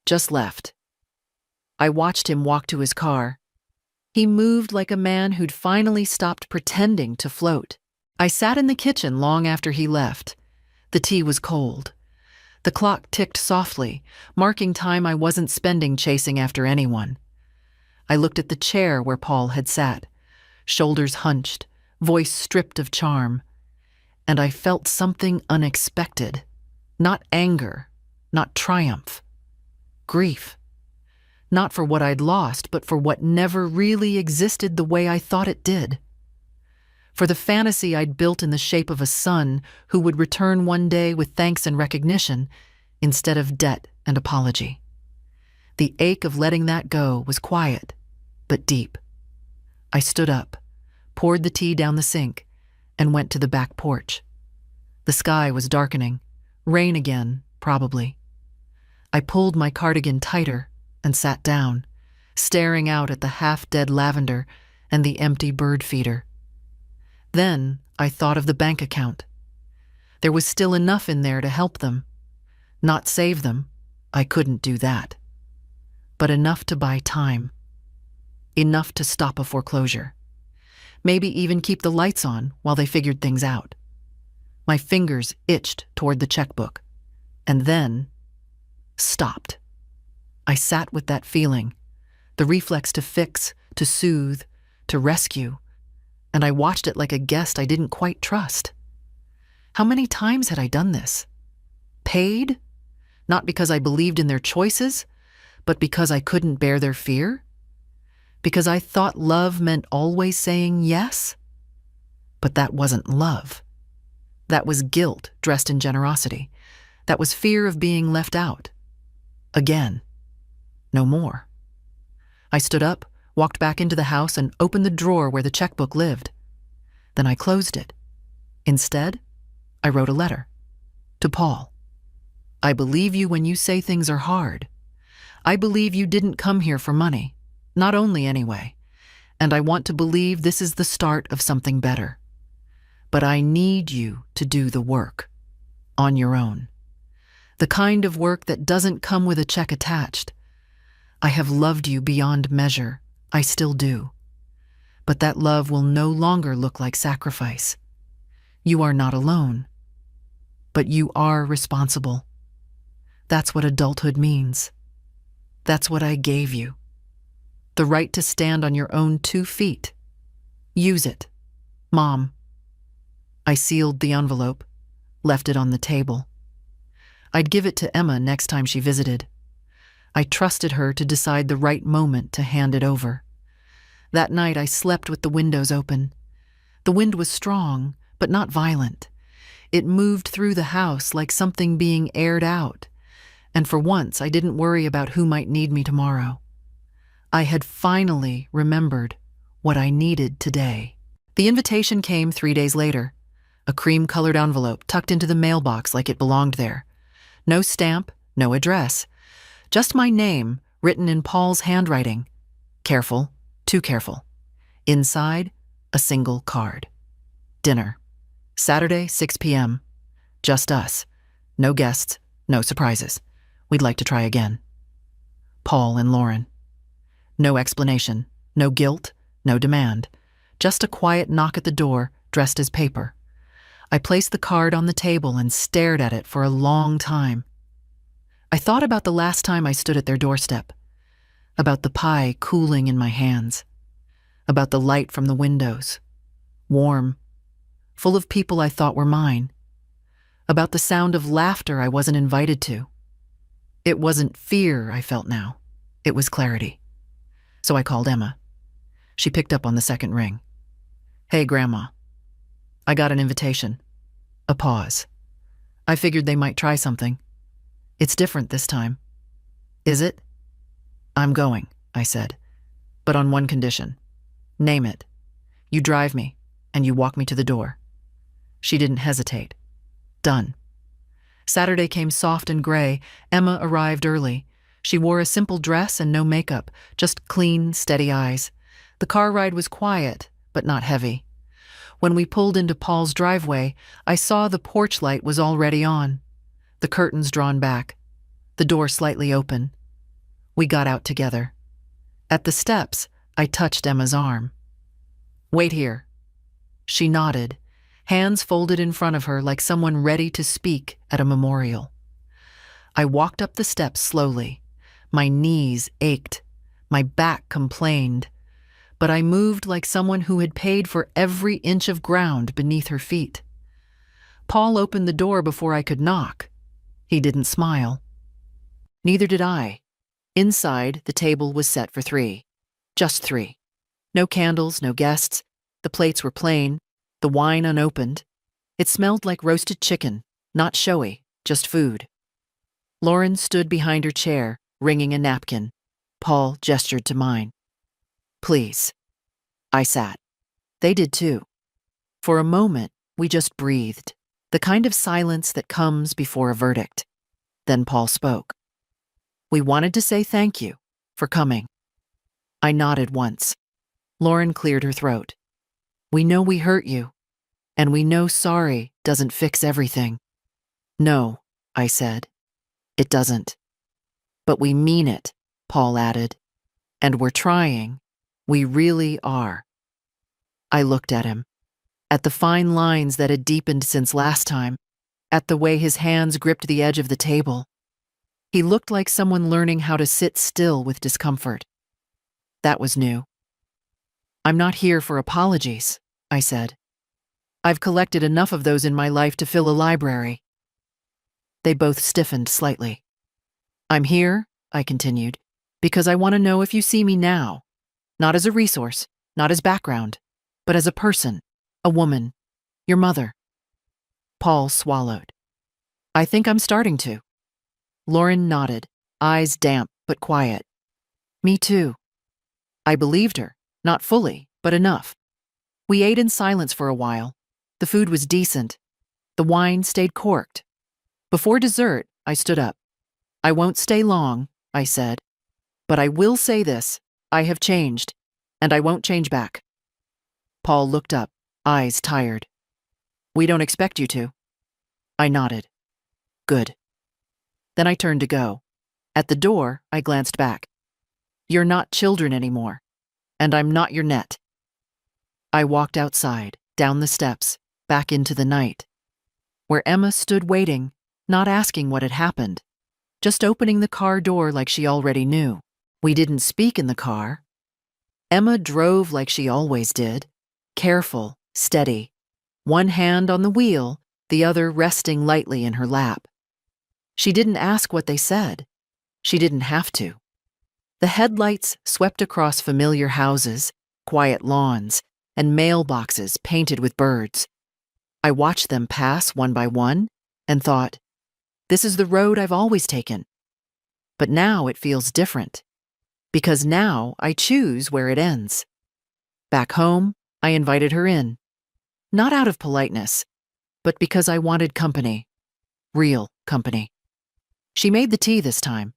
Just left. I watched him walk to his car. He moved like a man who'd finally stopped pretending to float. I sat in the kitchen long after he left. The tea was cold. The clock ticked softly, marking time I wasn't spending chasing after anyone. I looked at the chair where Paul had sat, shoulders hunched, voice stripped of charm, and I felt something unexpected. Not anger, not triumph. Grief. Not for what I'd lost, but for what never really existed the way I thought it did. For the fantasy I'd built in the shape of a son who would return one day with thanks and recognition instead of debt and apology. The ache of letting that go was quiet, but deep. I stood up, poured the tea down the sink, and went to the back porch. The sky was darkening. Rain again, probably. I pulled my cardigan tighter and sat down, staring out at the half-dead lavender and the empty bird feeder. Then I thought of the bank account. There was still enough in there to help them. Not save them, I couldn't do that. But enough to buy time. Enough to stop a foreclosure. Maybe even keep the lights on while they figured things out. My fingers itched toward the checkbook, and then stopped. I sat with that feeling, the reflex to fix, to soothe, to rescue, and I watched it like a guest I didn't quite trust. How many times had I done this? Paid? Not because I believed in their choices, but because I couldn't bear their fear? Because I thought love meant always saying yes? But that wasn't love. That was guilt dressed in generosity. That was fear of being left out. Again. No more. I stood up, walked back into the house, and opened the drawer where the checkbook lived. Then I closed it. Instead, I wrote a letter. To Paul. I believe you when you say things are hard. I believe you didn't come here for money. Not only anyway. And I want to believe this is the start of something better. But I need you to do the work. On your own. The kind of work that doesn't come with a check attached. I have loved you beyond measure. I still do. But that love will no longer look like sacrifice. You are not alone. But you are responsible. That's what adulthood means. That's what I gave you. The right to stand on your own 2 feet. Use it. Mom. I sealed the envelope, left it on the table. I'd give it to Emma next time she visited. I trusted her to decide the right moment to hand it over. That night I slept with the windows open. The wind was strong, but not violent. It moved through the house like something being aired out, and for once I didn't worry about who might need me tomorrow. I had finally remembered what I needed today. The invitation came 3 days later. A cream-colored envelope tucked into the mailbox like it belonged there. No stamp, no address. Just my name, written in Paul's handwriting. Careful, too careful. Inside, a single card. Dinner. Saturday, 6 p.m. Just us. No guests, no surprises. We'd like to try again. Paul and Lauren. No explanation, no guilt, no demand. Just a quiet knock at the door, dressed as paper. I placed the card on the table and stared at it for a long time. I thought about the last time I stood at their doorstep, about the pie cooling in my hands, about the light from the windows, warm, full of people I thought were mine, about the sound of laughter I wasn't invited to. It wasn't fear I felt now, it was clarity. So I called Emma. She picked up on the second ring. Hey, Grandma. I got an invitation. A pause. I figured they might try something. It's different this time. Is it? I'm going, I said, but on one condition. Name it. You drive me, and you walk me to the door. She didn't hesitate. Done. Saturday came soft and gray. Emma arrived early. She wore a simple dress and no makeup, just clean, steady eyes. The car ride was quiet, but not heavy. When we pulled into Paul's driveway, I saw the porch light was already on, the curtains drawn back, the door slightly open. We got out together. At the steps, I touched Emma's arm. Wait here. She nodded, hands folded in front of her like someone ready to speak at a memorial. I walked up the steps slowly. My knees ached. My back complained. But I moved like someone who had paid for every inch of ground beneath her feet. Paul opened the door before I could knock. He didn't smile. Neither did I. Inside, the table was set for 3. Just 3. No candles, no guests. The plates were plain, the wine unopened. It smelled like roasted chicken, not showy, just food. Lauren stood behind her chair, wringing a napkin. Paul gestured to mine. Please. I sat. They did too. For a moment, we just breathed, the kind of silence that comes before a verdict. Then Paul spoke. We wanted to say thank you for coming. I nodded once. Lauren cleared her throat. We know we hurt you, and we know sorry doesn't fix everything. No, I said. It doesn't. But we mean it, Paul added. And we're trying. We really are. I looked at him, at the fine lines that had deepened since last time, at the way his hands gripped the edge of the table. He looked like someone learning how to sit still with discomfort. That was new. I'm not here for apologies, I said. I've collected enough of those in my life to fill a library. They both stiffened slightly. I'm here, I continued, because I want to know if you see me now, not as a resource, not as background, but as a person, a woman, your mother. Paul swallowed. I think I'm starting to. Lauren nodded, eyes damp but quiet. Me too. I believed her, not fully, but enough. We ate in silence for a while. The food was decent. The wine stayed corked. Before dessert, I stood up. I won't stay long, I said. But I will say this, I have changed, and I won't change back. Paul looked up, eyes tired. We don't expect you to. I nodded. Good. Then I turned to go. At the door, I glanced back. You're not children anymore, and I'm not your net. I walked outside, down the steps, back into the night, where Emma stood waiting, not asking what had happened, just opening the car door like she already knew. We didn't speak in the car. Emma drove like she always did, careful, steady, one hand on the wheel, the other resting lightly in her lap. She didn't ask what they said. She didn't have to. The headlights swept across familiar houses, quiet lawns, and mailboxes painted with birds. I watched them pass one by one and thought, this is the road I've always taken. But now it feels different, because now I choose where it ends. Back home, I invited her in, not out of politeness, but because I wanted company, real company. She made the tea this time.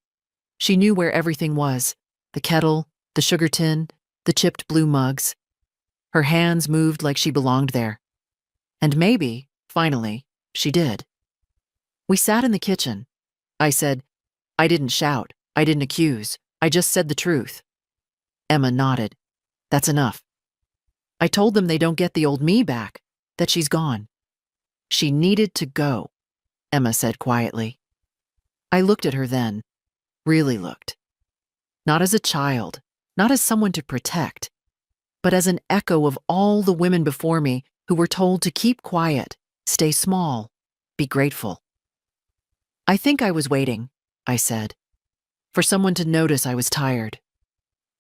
She knew where everything was, the kettle, the sugar tin, the chipped blue mugs. Her hands moved like she belonged there. And maybe, finally, she did. We sat in the kitchen. I said, I didn't shout, I didn't accuse, I just said the truth. Emma nodded. That's enough. I told them they don't get the old me back, that she's gone. She needed to go, Emma said quietly. I looked at her then, really looked. Not as a child, not as someone to protect, but as an echo of all the women before me who were told to keep quiet, stay small, be grateful. I think I was waiting, I said, for someone to notice I was tired.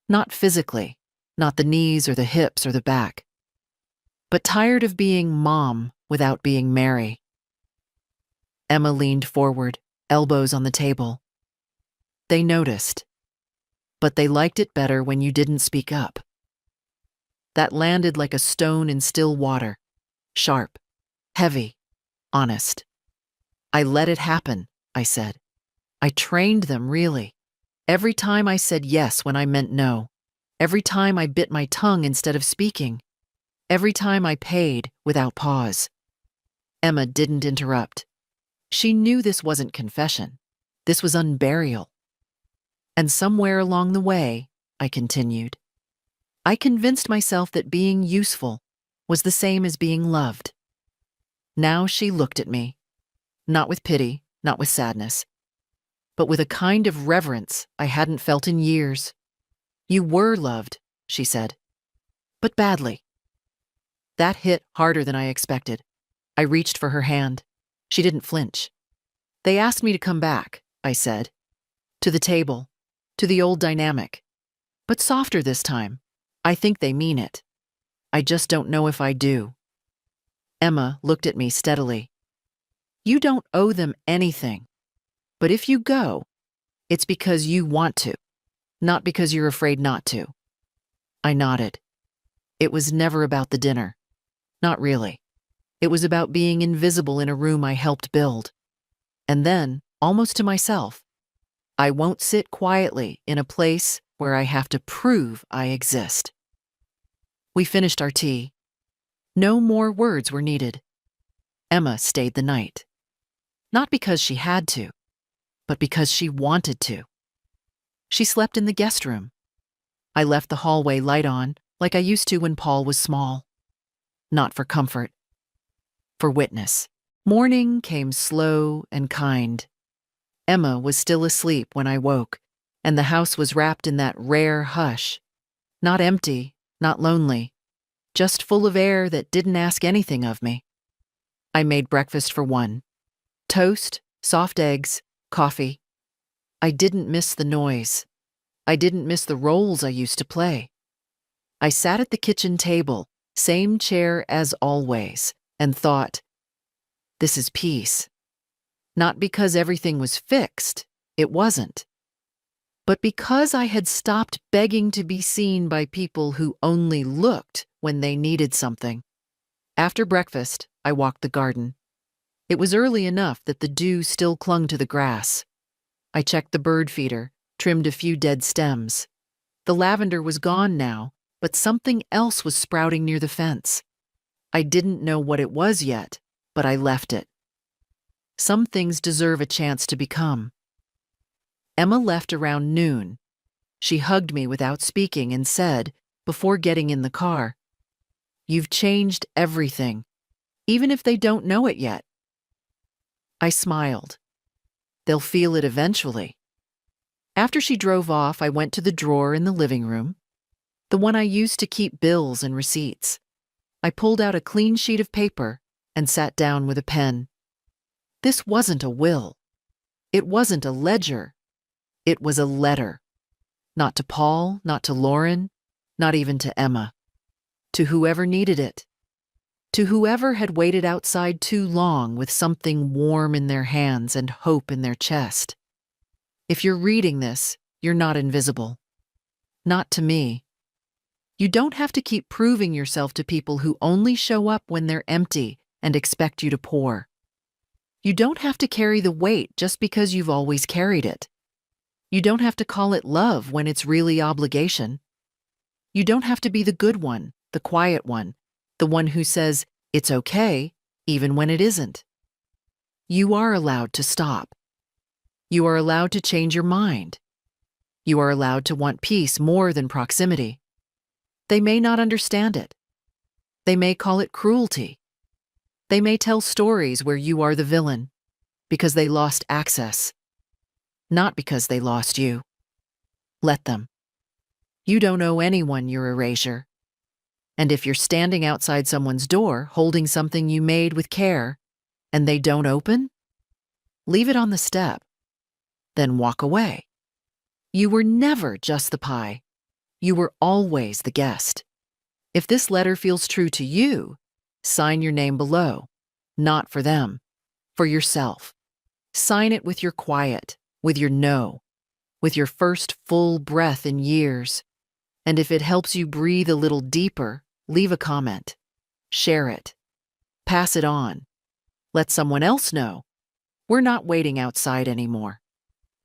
Not physically, not the knees or the hips or the back, but tired of being mom without being Mary. Emma leaned forward, elbows on the table. They noticed, but they liked it better when you didn't speak up. That landed like a stone in still water, sharp, heavy, honest. I let it happen, I said. I trained them, really. Every time I said yes when I meant no. Every time I bit my tongue instead of speaking. Every time I paid without pause. Emma didn't interrupt. She knew this wasn't confession. This was unburial. And somewhere along the way, I continued, I convinced myself that being useful was the same as being loved. Now she looked at me, not with pity, not with sadness, but with a kind of reverence I hadn't felt in years. You were loved, she said, but badly. That hit harder than I expected. I reached for her hand. She didn't flinch. They asked me to come back, I said, to the table, to the old dynamic, but softer this time. I think they mean it. I just don't know if I do. Emma looked at me steadily. You don't owe them anything, but if you go, it's because you want to, not because you're afraid not to. I nodded. It was never about the dinner. Not really. It was about being invisible in a room I helped build. And then, almost to myself, I won't sit quietly in a place where I have to prove I exist. We finished our tea. No more words were needed. Emma stayed the night. Not because she had to, but because she wanted to. She slept in the guest room. I left the hallway light on, like I used to when Paul was small. Not for comfort, for witness. Morning came slow and kind. Emma was still asleep when I woke, and the house was wrapped in that rare hush. Not empty, not lonely, just full of air that didn't ask anything of me. I made breakfast for one. Toast, soft eggs, coffee. I didn't miss the noise. I didn't miss the roles I used to play. I sat at the kitchen table, same chair as always, and thought, this is peace. Not because everything was fixed, it wasn't. But because I had stopped begging to be seen by people who only looked when they needed something. After breakfast, I walked the garden. It was early enough that the dew still clung to the grass. I checked the bird feeder, trimmed a few dead stems. The lavender was gone now, but something else was sprouting near the fence. I didn't know what it was yet, but I left it. Some things deserve a chance to become. Emma left around noon. She hugged me without speaking and said, before getting in the car, "You've changed everything, even if they don't know it yet." I smiled. They'll feel it eventually. After she drove off, I went to the drawer in the living room, the one I used to keep bills and receipts. I pulled out a clean sheet of paper and sat down with a pen. This wasn't a will. It wasn't a ledger. It was a letter. Not to Paul, not to Lauren, not even to Emma. To whoever needed it. To whoever had waited outside too long with something warm in their hands and hope in their chest. If you're reading this, you're not invisible. Not to me. You don't have to keep proving yourself to people who only show up when they're empty and expect you to pour. You don't have to carry the weight just because you've always carried it. You don't have to call it love when it's really obligation. You don't have to be the good one, the quiet one, the one who says it's okay even when it isn't. You are allowed to stop. You are allowed to change your mind. You are allowed to want peace more than proximity. They may not understand it. They may call it cruelty. They may tell stories where you are the villain because they lost access, not because they lost you. Let them. You don't owe anyone your erasure. And if you're standing outside someone's door holding something you made with care and they don't open, leave it on the step, then walk away. You were never just the pie. You were always the guest. If this letter feels true to you, sign your name below. Not for them, for yourself. Sign it with your quiet, with your no, with your first full breath in years. And if it helps you breathe a little deeper, leave a comment. Share it. Pass it on. Let someone else know. We're not waiting outside anymore.